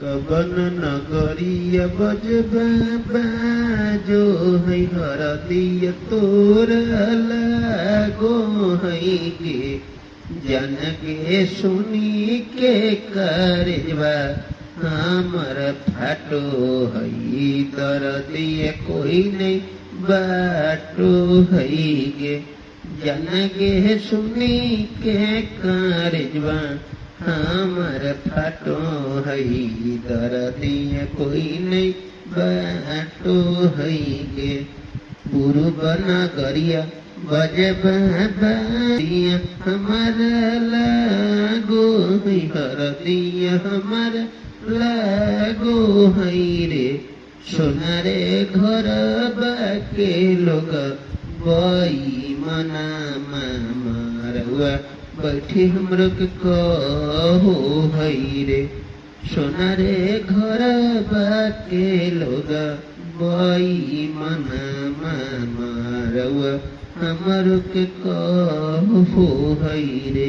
कवन नगरिया बजबा बाजो है हरदिया तोरा लागो है गे जन के सुनी के करजबा हमर फाटो है दर्दिया कोई नहीं बाटो है गे जन के सुनी के करजबा हमर फाटो है दर्दिया कोई नहीं बाटो है गे पूर्व नगरिया बजबा बारिया हमर लागो है हरदिया हमर लागो है रे सोनारे घर बाके लोग बई मना मारवा बैठी हमरो के कहो है रे सोनारे घर बाके लोग बई मना मारवा हमरो के कहो है रे।